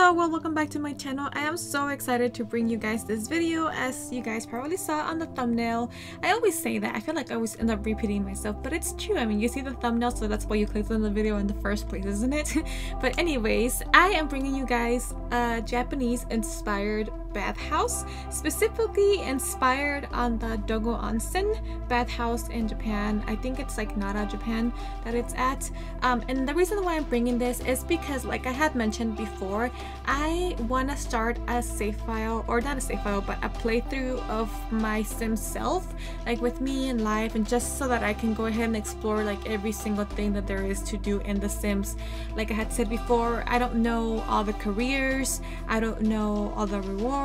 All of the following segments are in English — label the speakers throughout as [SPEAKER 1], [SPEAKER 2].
[SPEAKER 1] Hello, well, welcome back to my channel. I am so excited to bring you guys this video. As you guys probably saw on the thumbnail, I always say that. I feel like I always end up repeating myself, but it's true. I mean, you see the thumbnail, so that's why you clicked on the video in the first place, isn't it? But anyways, I am bringing you guys a Japanese inspired bathhouse, specifically inspired on the Dogo Onsen bathhouse in Japan. I think it's like Nara, Japan that it's at. And the reason why I'm bringing this is because, like I had mentioned before, I want to start a save file, or not a save file, but a playthrough of my Sim self, like with me in life, and just so that I can go ahead and explore like every single thing that there is to do in the Sims. Like I had said before, I don't know all the careers, I don't know all the rewards,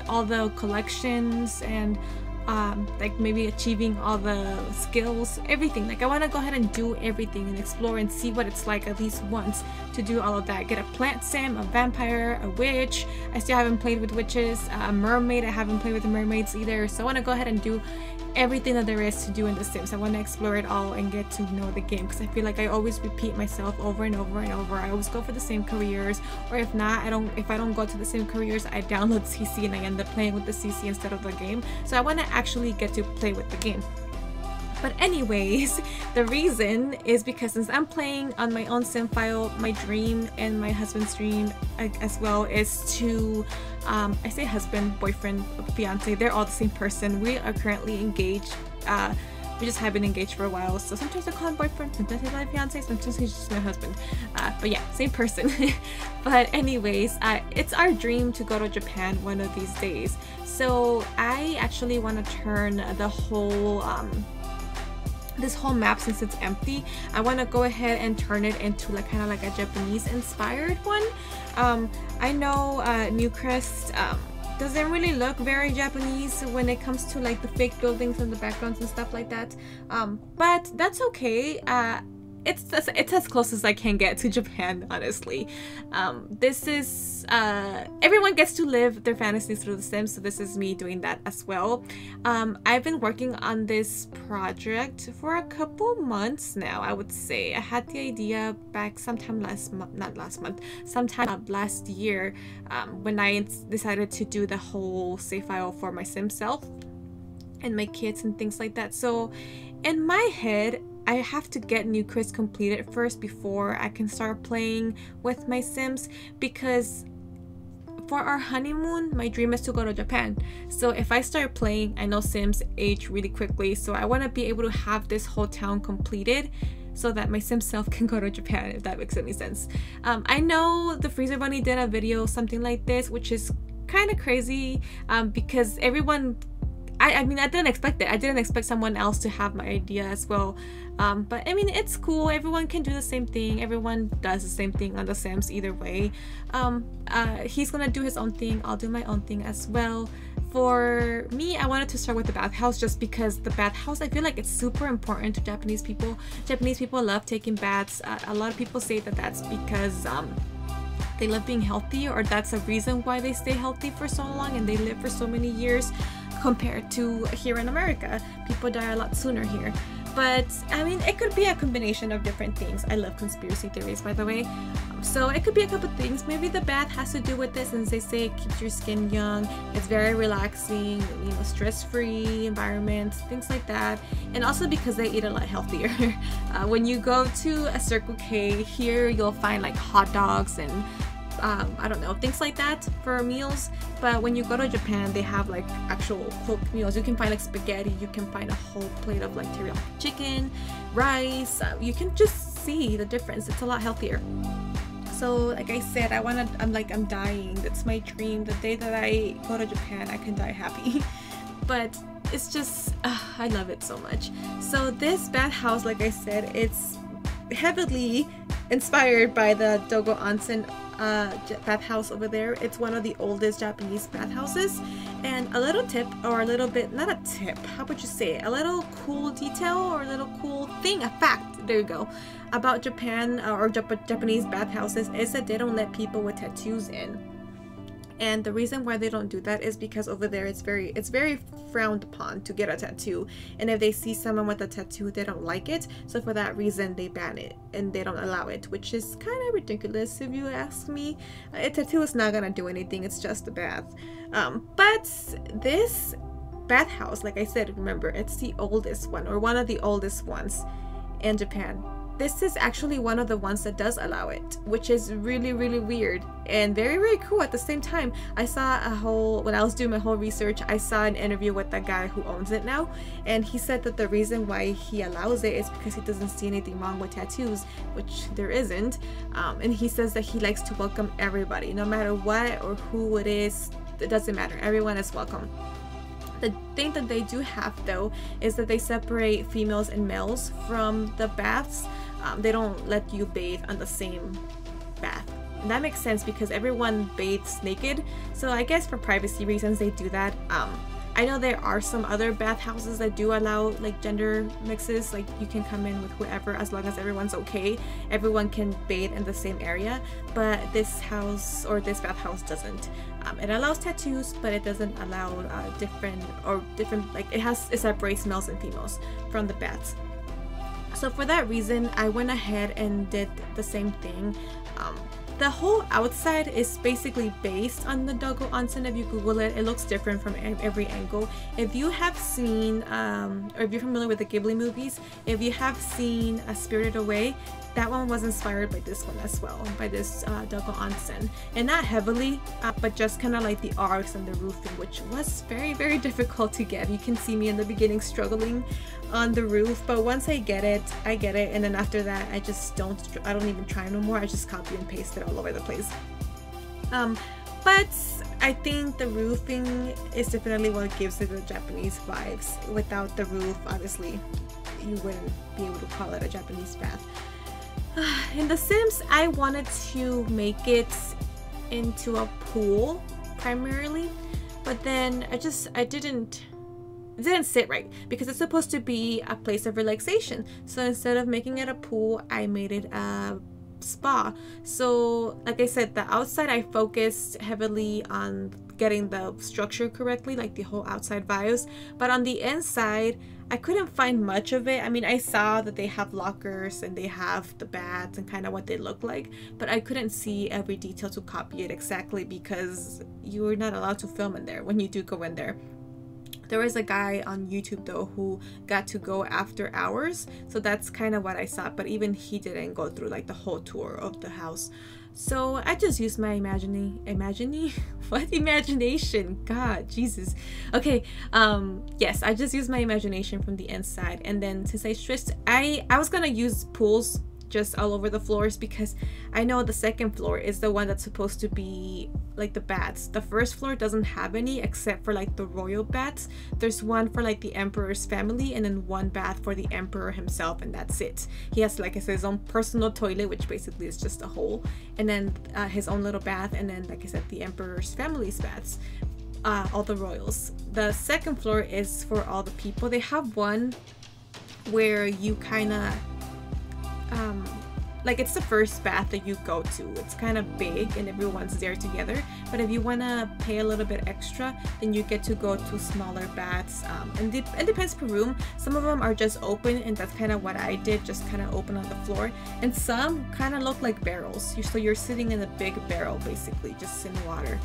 [SPEAKER 1] all the collections, and like maybe achieving all the skills, everything. Like I want to go ahead and do everything and explore and see what it's like at least once to do all of that. Get a plant sim, a vampire, a witch. I still haven't played with witches. A mermaid, I haven't played with the mermaids either. So I want to go ahead and do everything that there is to do in the Sims. I want to explore it all and get to know the game, because I feel like I always repeat myself over and over and over. I always go for the same careers, or if not, if I don't go to the same careers, I download CC and I end up playing with the CC instead of the game. So I want to actually get to play with the game. But anyways, the reason is because since I'm playing on my own sim file, my dream and my husband's dream as well is to, I say husband, boyfriend, fiance, they're all the same person. We are currently engaged. We just have been engaged for a while, so sometimes I call him boyfriend, sometimes I call him fiance, sometimes he's just my husband. But yeah, same person. But anyways, it's our dream to go to Japan one of these days. So I actually want to turn the whole this whole map, since it's empty, I want to go ahead and turn it into like kind of like a Japanese inspired one. I know Newcrest doesn't really look very Japanese when it comes to like the fake buildings and the backgrounds and stuff like that, but that's okay. It's as close as I can get to Japan, honestly. This is everyone gets to live their fantasies through the Sims, so this is me doing that as well. I've been working on this project for a couple months now, I would say. I had the idea back sometime sometime last year, when I decided to do the whole save file for my Sim self and my kids and things like that. So in my head, I have to get Newcrest completed first before I can start playing with my Sims, because for our honeymoon, my dream is to go to Japan. So if I start playing, I know Sims age really quickly, so I want to be able to have this whole town completed so that my Sim self can go to Japan, if that makes any sense. I know the Freezer Bunny did a video something like this, which is kind of crazy, because everyone, I mean, I didn't expect it. I didn't expect someone else to have my idea as well. But I mean, it's cool. Everyone can do the same thing. Everyone does the same thing on the Sims either way. He's gonna do his own thing. I'll do my own thing as well. For me, I wanted to start with the bathhouse just because the bathhouse, I feel like it's super important to Japanese people. Japanese people love taking baths. A lot of people say that that's because they love being healthy, or that's a reason why they stay healthy for so long and they live for so many years, compared to here in America. People die a lot sooner here. But I mean, it could be a combination of different things. I love conspiracy theories, by the way. So it could be a couple things. Maybe the bath has to do with this, since they say it keeps your skin young. It's very relaxing, you know, stress-free environment, things like that. And also because they eat a lot healthier. When you go to a Circle K here, you'll find like hot dogs and I don't know, things like that for meals. But when you go to Japan, they have like actual cooked meals. You can find like spaghetti, you can find a whole plate of like teriyaki chicken, rice. You can just see the difference. It's a lot healthier. So like I said, I'm dying. That's my dream. The day that I go to Japan, I can die happy. But it's just, I love it so much. So this bathhouse, like I said, it's heavily inspired by the Dogo Onsen bathhouse over there. It's one of the oldest Japanese bathhouses. And a little tip, or a little bit, not a tip, how would you say it? A little cool detail, or a little cool thing, a fact, there you go, about Japan or Japanese bathhouses is that they don't let people with tattoos in. And the reason why they don't do that is because over there it's very frowned upon to get a tattoo, and if they see someone with a tattoo they don't like it, so for that reason they ban it and they don't allow it, which is kind of ridiculous if you ask me. A tattoo is not gonna do anything, it's just a bath. But this bathhouse, like I said, remember, it's the oldest one, or one of the oldest ones in Japan. This is actually one of the ones that does allow it, which is really weird and very cool at the same time. I saw when I was doing my whole research, I saw an interview with the guy who owns it now, and he said that the reason why he allows it is because he doesn't see anything wrong with tattoos, which there isn't. And he says that he likes to welcome everybody, no matter what or who it is, it doesn't matter, everyone is welcome. The thing that they do have though is that they separate females and males from the baths. They don't let you bathe on the same bath. And that makes sense because everyone bathes naked, so I guess for privacy reasons they do that. I know there are some other bathhouses that do allow like gender mixes, like you can come in with whoever as long as everyone's okay. Everyone can bathe in the same area, but this house or this bathhouse doesn't. It allows tattoos, but it doesn't allow different, like it separates males and females from the baths. So for that reason, I went ahead and did the same thing. The whole outside is basically based on the Dogo Onsen. If you Google it, it looks different from every angle. If you have seen, or if you're familiar with the Ghibli movies, if you have seen Spirited Away, that one was inspired by this one as well, by this Dogo Onsen. And not heavily, but just kind of like the arcs and the roofing, which was very difficult to get. You can see me in the beginning struggling on the roof, but once I get it, and then after that I don't even try no more. I just copy and paste it all over the place. But I think the roofing is definitely what gives it the Japanese vibes. Without the roof, obviously you wouldn't be able to call it a Japanese bath. In The Sims, I wanted to make it into a pool primarily, but then it didn't sit right because it's supposed to be a place of relaxation. So instead of making it a pool, I made it a spa. So like I said, the outside I focused heavily on getting the structure correctly, like the whole outside vibes, but on the inside I couldn't find much of it. I mean, I saw that they have lockers and they have the baths and kind of what they look like, but I couldn't see every detail to copy it exactly because you're not allowed to film in there when you do go in there. There was a guy on YouTube though who got to go after hours, so that's kind of what I saw, but even he didn't go through like the whole tour of the house. So I just used my imagination. God, Jesus. Okay, yes, I just used my imagination from the inside, and then since I switched, I was gonna use pools just all over the floors because I know the second floor is the one that's supposed to be like the baths. The first floor doesn't have any except for like the royal baths. There's one for like the emperor's family and then one bath for the emperor himself, and that's it. He has, like I said, his own personal toilet, which basically is just a hole, and then his own little bath, and then like I said, the emperor's family's baths. All the royals. The second floor is for all the people. They have one where you kind of like it's the first bath that you go to. It's kind of big and everyone's there together, but if you want to pay a little bit extra, then you get to go to smaller baths, and it depends per room. Some of them are just open, and that's kind of what I did, just kind of open on the floor, and some kind of look like barrels. So you're sitting in a big barrel basically, just in water.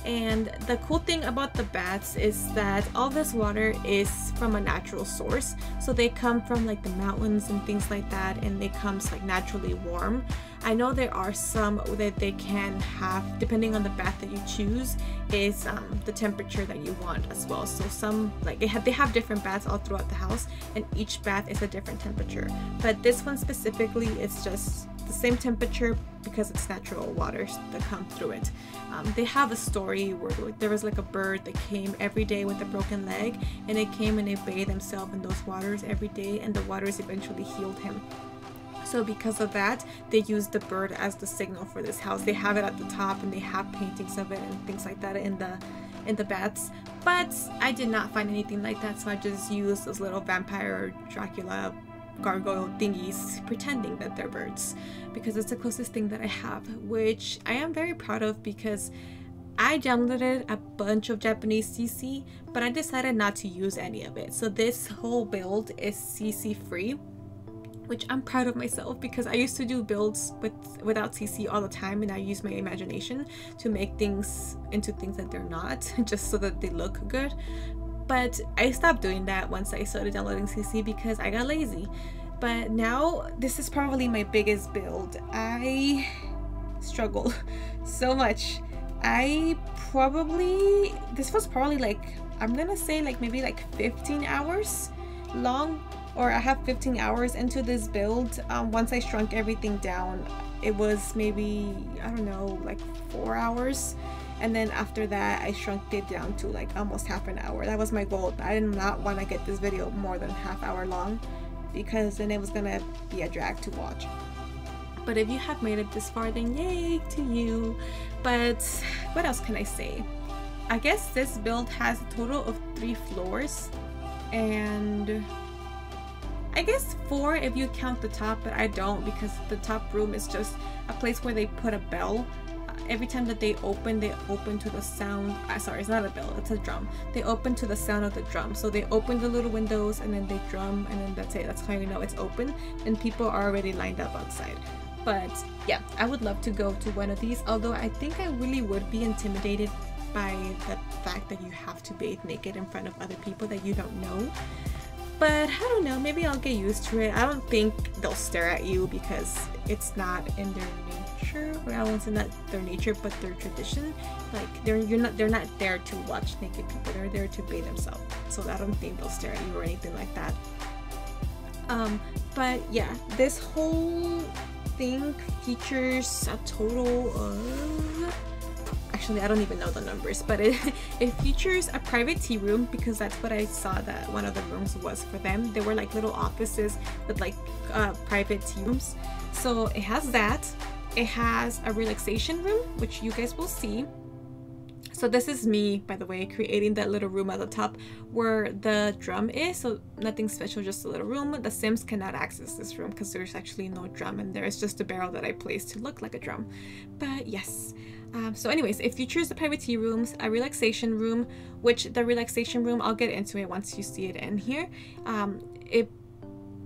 [SPEAKER 1] And the cool thing about the baths is that all this water is from a natural source, so they come from like the mountains and things like that, and it comes like naturally warm. I know there are some that they can have, depending on the bath that you choose, is the temperature that you want as well. So some, like they have different baths all throughout the house, and each bath is a different temperature, but this one specifically is just the same temperature because it's natural waters that come through it. They have a story where there was like a bird that came every day with a broken leg, and it came and it bathed himself in those waters every day, and the waters eventually healed him. So because of that, they use the bird as the signal for this house. They have it at the top, and they have paintings of it and things like that in the baths. But I did not find anything like that, so I just used those little vampire or Dracula gargoyle thingies pretending that they're birds, because it's the closest thing that I have, which I am very proud of, because I downloaded a bunch of Japanese CC, but I decided not to use any of it. So this whole build is CC free, which I'm proud of myself because I used to do builds without CC all the time, and I use my imagination to make things into things that they're not, just so that they look good. But I stopped doing that once I started downloading CC because I got lazy. But now this is probably my biggest build. I struggle so much. This was probably like, I'm gonna say like maybe like 15 hours long, or I have 15 hours into this build. Once I shrunk everything down, it was maybe, I don't know, like 4 hours. And then after that, I shrunk it down to like almost half an hour. That was my goal. I did not want to get this video more than half hour long because then it was gonna be a drag to watch. But if you have made it this far, then yay to you. But what else can I say? I guess this build has a total of 3 floors, and I guess 4 if you count the top, but I don't because the top room is just a place where they put a bell. Every time that they open to the sound. Sorry, it's not a bell, it's a drum. They open to the sound of the drum. So they open the little windows and then they drum, and then that's it. That's how you know it's open, and people are already lined up outside. But yeah, I would love to go to one of these, although I think I really would be intimidated by the fact that you have to bathe naked in front of other people that you don't know. But I don't know, maybe I'll get used to it. I don't think they'll stare at you because it's not in their nature. Well, I won't say not their nature, but their tradition. Like they're not there to watch naked people. They're there to bathe themselves. So I don't think they'll stare at you or anything like that. But yeah, this whole thing features a total of, actually I don't even know the numbers, but it features a private tea room, because that's what I saw that one of the rooms was for them. They were like little offices with like private tea rooms. So it has that. It has a relaxation room, which you guys will see. So this is me, by the way, creating that little room at the top where the drum is. So nothing special, just a little room. The Sims cannot access this room because there's actually no drum in there. It's just a barrel that I placed to look like a drum. But yes. So anyways, it features the private tea rooms, a relaxation room, which the relaxation room, I'll get into it once you see it in here. It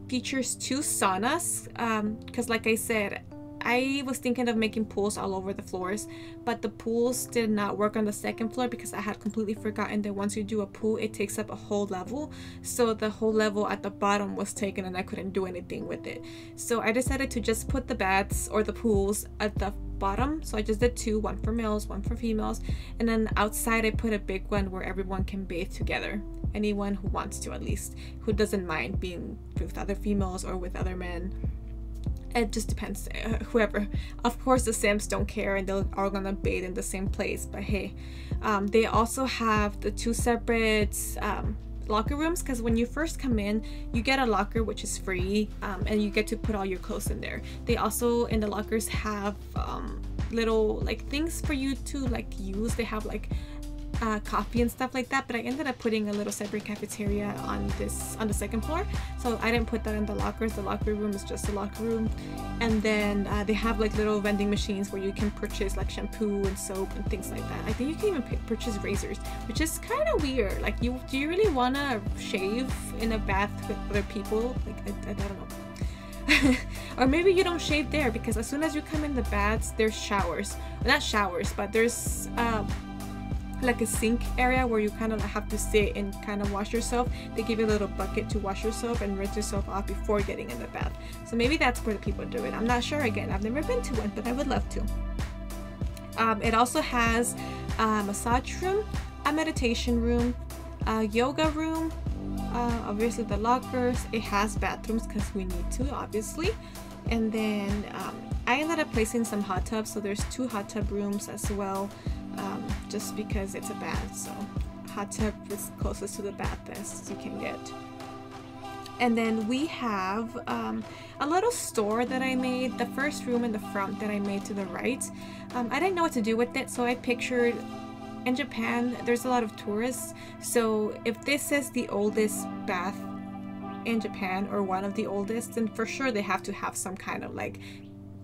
[SPEAKER 1] features 2 saunas because like I said, I was thinking of making pools all over the floors, but the pools did not work on the 2nd floor because I had completely forgotten that once you do a pool, it takes up a whole level. So the whole level at the bottom was taken and I couldn't do anything with it. So I decided to just put the baths or the pools at the bottom. So I just did 2, one for males, one for females, and then outside I put a big one where everyone can bathe together. Anyone who wants to, at least, who doesn't mind being with other females or with other men. It just depends, whoever. Of course the Sims don't care and they're all gonna bathe in the same place, but hey. They also have the 2 separate locker rooms, because when you first come in you get a locker which is free, and you get to put all your clothes in there. They also in the lockers have little like things for you to like use. They have like coffee and stuff like that, but I ended up putting a little separate cafeteria on the 2nd floor, so I didn't put that in the lockers. The locker room is just a locker room. And then they have like little vending machines where you can purchase like shampoo and soap and things like that. I think you can even purchase razors, which is kind of weird. Like, do you really want to shave in a bath with other people? Like I don't know. Or maybe you don't shave there, because as soon as you come in the baths, there's showers. Well, not showers, but there's like a sink area where you kind of have to sit and kind of wash yourself. They give you a little bucket to wash yourself and rinse yourself off before getting in the bath. So maybe that's where the people do it. I'm not sure. Again, I've never been to one, but I would love to. It also has a massage room, a meditation room, a yoga room, obviously the lockers. It has bathrooms because we need to, obviously. And then I ended up placing some hot tubs, so there's 2 hot tub rooms as well. Just because it's a bath, so hot tub is closest to the bath as you can get. And then we have a little store that I made, the first room in the front that I made to the right. I didn't know what to do with it, so I pictured, in Japan there's a lot of tourists, so if this is the oldest bath in Japan or one of the oldest, then for sure they have to have some kind of like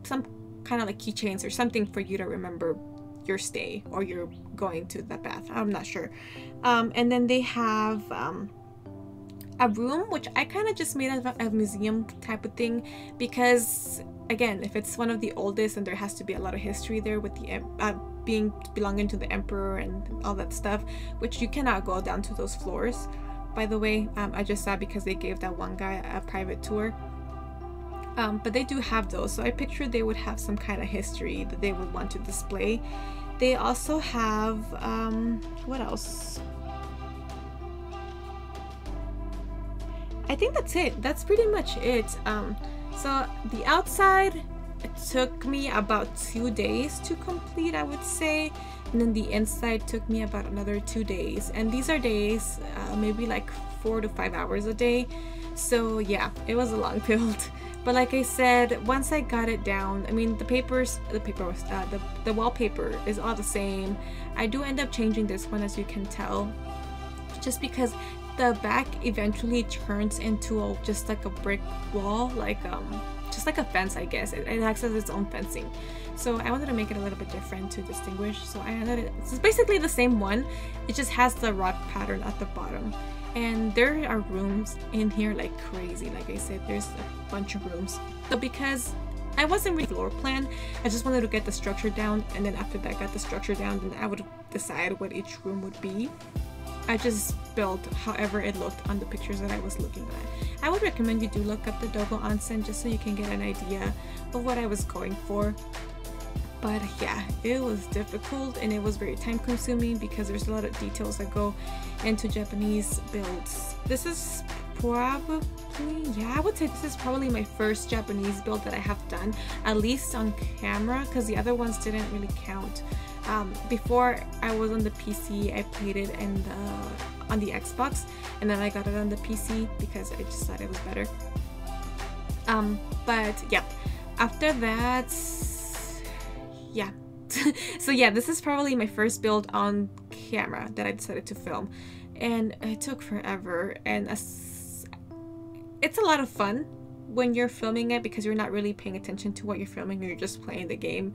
[SPEAKER 1] keychains or something for you to remember your stay or you're going to the bath. I'm not sure. And then they have a room which I kind of just made as a museum type of thing, because again, if it's one of the oldest, and there has to be a lot of history there with the belonging to the emperor and all that stuff, which you cannot go down to those floors, by the way. I just saw because they gave that one guy a private tour. But they do have those, so I pictured they would have some kind of history that they would want to display. They also have what else? I think that's it. That's pretty much it. So the outside, it took me about 2 days to complete, I would say, and then the inside took me about another 2 days, and these are days maybe like 4 to 5 hours a day. So yeah, it was a long build. But like I said, once I got it down, I mean, the wallpaper is all the same. I do end up changing this one, as you can tell, just because the back eventually turns into just like a brick wall, like just like a fence, I guess. It acts as its own fencing. So I wanted to make it a little bit different to distinguish. So I ended it. It's basically the same one. It just has the rock pattern at the bottom. And there are rooms in here like crazy. Like I said, there's a bunch of rooms. So because I wasn't really floor plan, I just wanted to get the structure down, and then after that I got the structure down, then I would decide what each room would be. I just built however it looked on the pictures that I was looking at. I would recommend you do look up the Dogo Onsen just so you can get an idea of what I was going for. But yeah, it was difficult and it was very time consuming because there's a lot of details that go into Japanese builds. This is probably, yeah, I would say this is probably my first Japanese build that I have done, at least on camera, because the other ones didn't really count. Before I was on the PC, I played it on the Xbox, and then I got it on the PC because I just thought it was better. But yeah, after that, yeah. So yeah, this is probably my first build on camera that I decided to film, and it took forever, and it's a lot of fun when you're filming it because you're not really paying attention to what you're filming, you're just playing the game.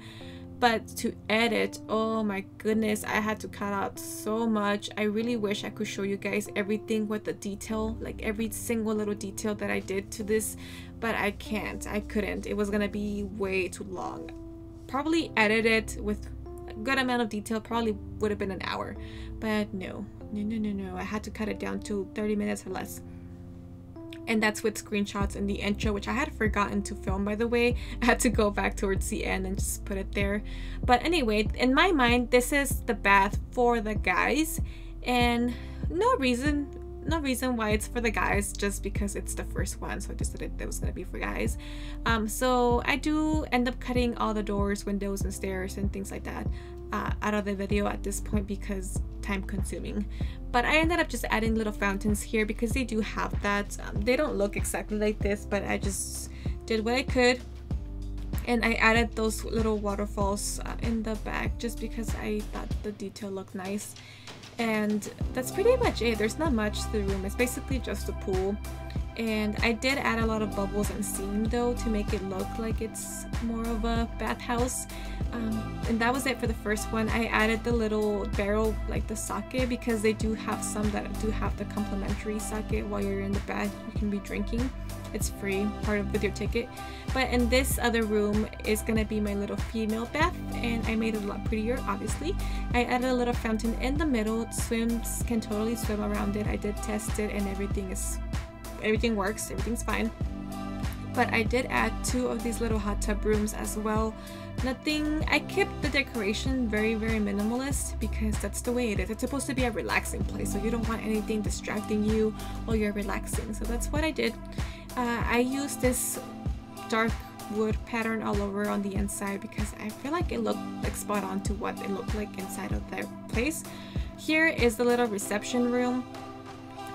[SPEAKER 1] But to edit, oh my goodness, I had to cut out so much. I really wish I could show you guys everything with the detail, like every single little detail that I did to this, but I can't. I couldn't. It was gonna be way too long. Probably edit it with a good amount of detail, probably would have been an hour, but no. I had to cut it down to 30 minutes or less. And that's with screenshots in the intro, which I had forgotten to film, by the way. I had to go back towards the end and just put it there. But anyway, in my mind, this is the bath for the guys, and no reason why it's for the guys, just because it's the first one, so I just decided that was gonna be for guys. So I do end up cutting all the doors, windows, and stairs and things like that out of the video at this point because time consuming. But I ended up just adding little fountains here because they do have that. They don't look exactly like this, but I just did what I could, and I added those little waterfalls in the back just because I thought the detail looked nice. And that's pretty much it. There's not much to the room. It's basically just a pool. And I did add a lot of bubbles and steam though to make it look like it's more of a bathhouse. And that was it for the first one. I added the little barrel, like the sake, because they do have some that do have the complimentary sake while you're in the bath. You can be drinking. It's free, part of with your ticket. But in this other room is gonna be my little female bath, and I made it a lot prettier, obviously. I added a little fountain in the middle. Swims can totally swim around it. I did test it, and everything works, everything's fine. But I did add 2 of these little hot tub rooms as well. Nothing, I kept the decoration very, very minimalist because that's the way it is. It's supposed to be a relaxing place, so you don't want anything distracting you while you're relaxing. So that's what I did. I used this dark wood pattern all over on the inside because I feel like it looked like spot on to what it looked like inside of their place. Here is the little reception room.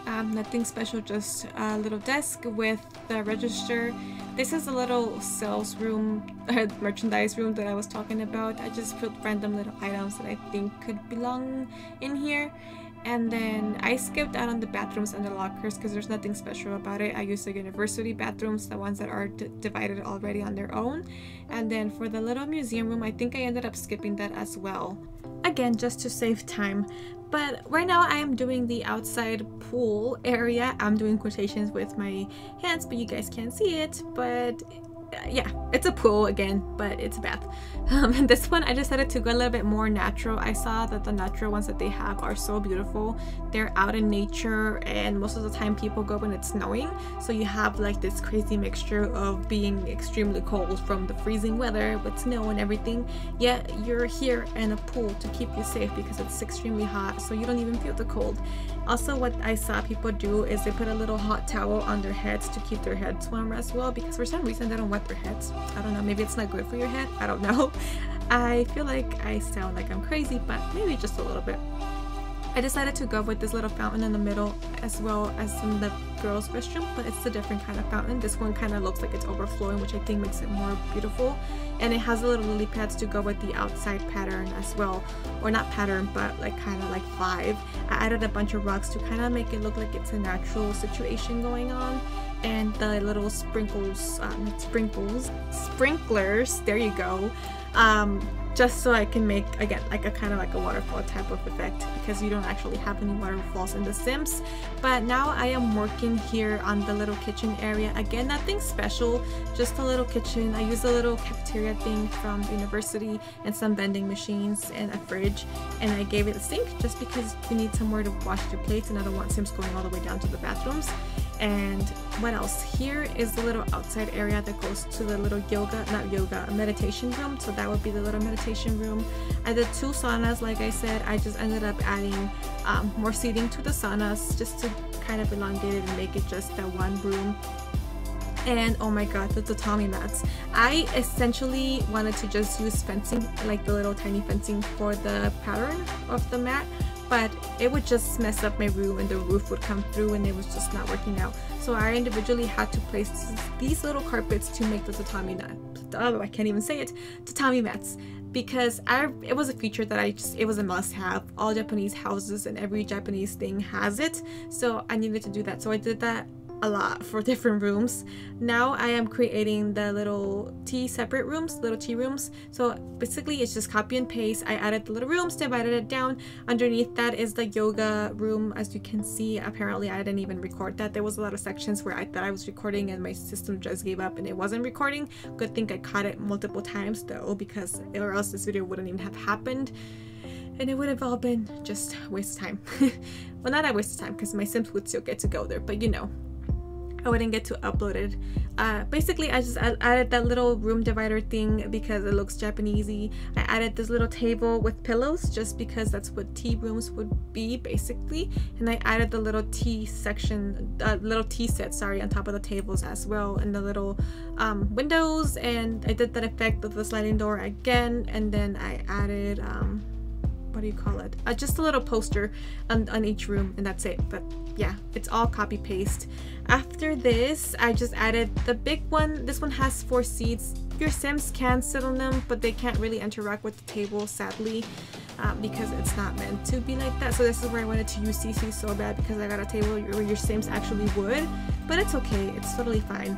[SPEAKER 1] Nothing special, just a little desk with the register. This is a little sales room, merchandise room that I was talking about. I just put random little items that I think could belong in here. And then I skipped out on the bathrooms and the lockers because there's nothing special about it. I used the university bathrooms, the ones that are divided already on their own. And then for the little museum room, I think I ended up skipping that as well. Again, just to save time. But right now I am doing the outside pool area. I'm doing quotations with my hands, but you guys can't see it. But yeah, it's a pool again, but it's a bath. And this one I decided to go a little bit more natural. I saw that the natural ones that they have are so beautiful. They're out in nature, and most of the time people go when it's snowing, so you have like this crazy mixture of being extremely cold from the freezing weather with snow and everything, yet you're here in a pool to keep you safe because it's extremely hot, so you don't even feel the cold. Also, what I saw people do is they put a little hot towel on their heads to keep their heads warm as well, because for some reason they don't wet their heads. I don't know, maybe it's not good for your head, I don't know. I feel like I sound like I'm crazy, but maybe just a little bit. I decided to go with this little fountain in the middle as well as in the girls' restroom, but it's a different kind of fountain. This one kind of looks like it's overflowing, which I think makes it more beautiful. And it has the little lily pads to go with the outside pattern as well. Or not pattern, but like kind of like vibe. I added a bunch of rocks to kind of make it look like it's a natural situation going on. And the little sprinklers, there you go. Just so I can make, again, like a kind of like a waterfall type of effect, because you don't actually have any waterfalls in The Sims. But now I am working here on the little kitchen area. Again, nothing special, just a little kitchen. I used a little cafeteria thing from the university and some vending machines and a fridge, and I gave it a sink just because you need somewhere to wash your plates and I don't want Sims going all the way down to the bathrooms. And what else? Here is the little outside area that goes to the little meditation room. So that would be the little meditation room. I did 2 saunas, like I said. I just ended up adding more seating to the saunas just to kind of elongate it and make it just that one room. And oh my god, the tatami mats. I essentially wanted to just use fencing, like the little tiny fencing for the pattern of the mat, but it would just mess up my room and the roof would come through and it was just not working out. So I individually had to place these little carpets to make the tatami mat. Oh, I can't even say it. Tatami mats. Because it was a feature that it was a must-have. All Japanese houses and every Japanese thing has it. So I needed to do that. So I did that a lot for different rooms. Now I am creating the little separate rooms, little tea rooms. So basically it's just copy and paste. I added the little rooms, divided it down. Underneath that is the yoga room. As you can see, apparently I didn't even record that. There was a lot of sections where I thought I was recording and my system just gave up and it wasn't recording. Good thing I caught it multiple times though, because or else this video wouldn't even have happened. And it would have all been just a waste of time. Well, not a waste of time because my Sims would still get to go there, but you know, I wouldn't get to upload it. Basically, I just added that little room divider thing because it looks Japanesey. I added this little table with pillows just because that's what tea rooms would be basically. And I added the little tea section, little tea set, sorry, on top of the tables as well, and the little windows. And I did that effect of the sliding door again. And then I added what do you call it? Just a little poster on each room, and that's it. But yeah, it's all copy paste. After this, I just added the big one. This one has 4 seats. Your Sims can sit on them, but they can't really interact with the table, sadly, because it's not meant to be like that. So this is where I wanted to use CC so bad, because I got a table where your Sims actually would, but it's okay, it's totally fine.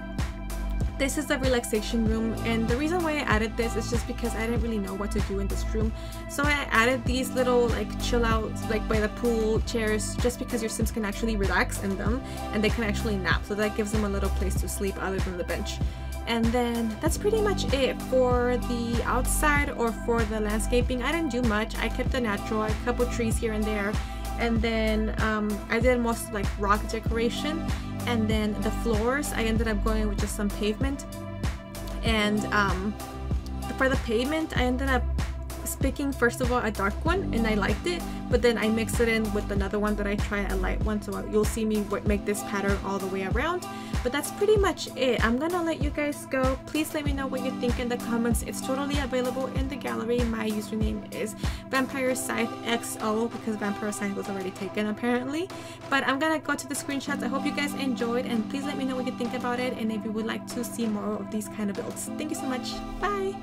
[SPEAKER 1] This is the relaxation room, and the reason why I added this is just because I didn't really know what to do in this room. So I added these little like chill out, like by the pool chairs, just because your Sims can actually relax in them and they can actually nap, so that gives them a little place to sleep other than the bench. And then that's pretty much it for the outside or for the landscaping. I didn't do much. I kept the natural, a couple trees here and there, and then I did most like rock decoration. And then the floors, I ended up going with just some pavement. And for the pavement, I ended up picking first of all a dark one, and I liked it, but then I mixed it in with another one that I tried, a light one, so you'll see me make this pattern all the way around. But that's pretty much it. I'm gonna let you guys go. Please let me know what you think in the comments. It's totally available in the gallery. My username is VampireScytheXO because VampireScythe was already taken apparently. But I'm gonna go to the screenshots. I hope you guys enjoyed, and please let me know what you think about it and if you would like to see more of these kind of builds. Thank you so much. Bye!